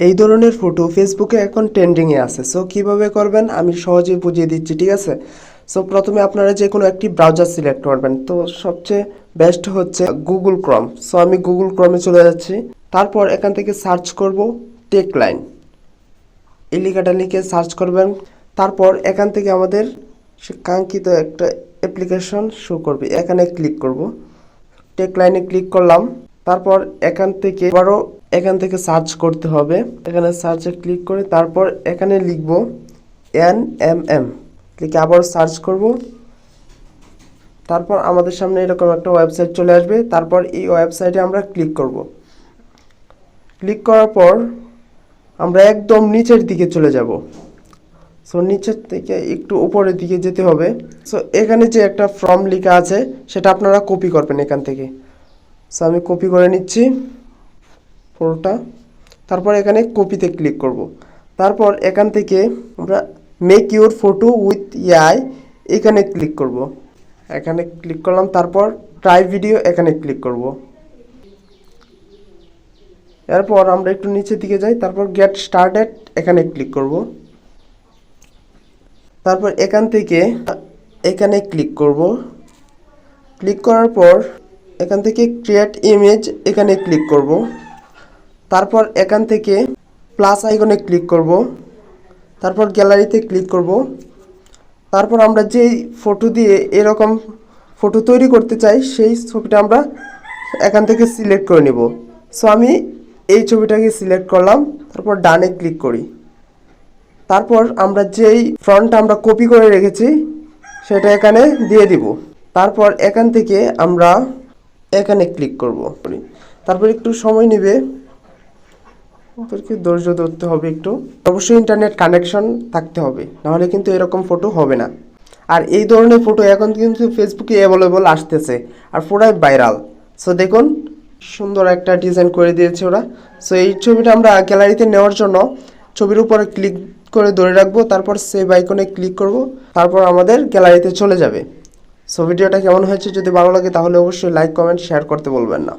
এই ধরনের ফটো ফেসবুকে এখন ট্রেন্ডিংয়ে আছে। সো কীভাবে করবেন আমি সহজেই বুঝিয়ে দিচ্ছি, ঠিক আছে। সো প্রথমে আপনারা যে কোনো একটি ব্রাউজার সিলেক্ট করবেন। তো সবচেয়ে বেস্ট হচ্ছে গুগল ক্রোম। সো আমি গুগল ক্রোমে চলে যাচ্ছি। তারপর এখান থেকে সার্চ করব টেকলাইন, এই লেখাটা লিখে সার্চ করবেন। তারপর এখান থেকে আমাদের সে কাঙ্ক্ষিত একটা অ্যাপ্লিকেশন শো করবে, এখানে ক্লিক করব। টেকলাইনে ক্লিক করলাম। তারপর এখান থেকে আবারও এখান থেকে সার্চ করতে হবে। এখানে সার্চে ক্লিক করে তারপর এখানে লিখব NMM, লিখে আবার সার্চ করব। তারপর আমাদের সামনে এরকম একটা ওয়েবসাইট চলে আসবে। তারপর এই ওয়েবসাইটে আমরা ক্লিক করব। ক্লিক করার পর আমরা একদম নিচের দিকে চলে যাব। সো নিচের থেকে একটু উপরের দিকে যেতে হবে। সো এখানে যে একটা ফর্ম লেখা আছে সেটা আপনারা কপি করবেন এখান থেকে। সো আমি কপি করে নিচ্ছি ফটোটা। তারপর এখানে কপিতে ক্লিক করব। তারপর এখান থেকে আমরা make your photo with AI এখানে ক্লিক করব। এখানে ক্লিক করলাম। তারপর ট্রাই ভিডিও এখানে ক্লিক করব। এরপর আমরা একটু নিচের দিকে যাই। তারপর গেট স্টার্টেড এখানে ক্লিক করব। তারপর এখান থেকে এখানে ক্লিক করব। ক্লিক করার পর এখান থেকে ক্রিয়েট ইমেজ এখানে ক্লিক করব। তারপর এখান থেকে প্লাস আইকনে ক্লিক করব। তারপর গ্যালারিতে ক্লিক করব। তারপর আমরা যেই ফটো দিয়ে এরকম ফটো তৈরি করতে চাই সেই ছবিটা আমরা এখান থেকে সিলেক্ট করে নেব। সো আমি এই ছবিটাকে সিলেক্ট করলাম। তারপর ডানে ক্লিক করি। তারপর আমরা যেই ফ্রন্টটা আমরা কপি করে রেখেছি সেটা এখানে দিয়ে দিব। তারপর এখান থেকে আমরা এখানে ক্লিক করব। তারপর একটু সময় নেবে, ধৈর্য ধরতে হবে একটু। অবশ্যই ইন্টারনেট কানেকশন থাকতে হবে, নাহলে কিন্তু এরকম ফটো হবে না। আর এই ধরনের ফটো এখন কিন্তু ফেসবুকে অ্যাভেলেবল আসতেছে আর পুরাই ভাইরাল। সো দেখুন সুন্দর একটা ডিজাইন করে দিয়েছে ওরা। সো এই ছবিটা আমরা গ্যালারিতে নেওয়ার জন্য ছবির উপরে ক্লিক করে ধরে রাখবো। তারপর সেভ আইকনে ক্লিক করব। তারপর আমাদের গ্যালারিতে চলে যাবে। সো ভিডিওটা কেমন হয়েছে যদি ভালো লাগে তাহলে অবশ্যই লাইক কমেন্ট শেয়ার করতে বলবেন না।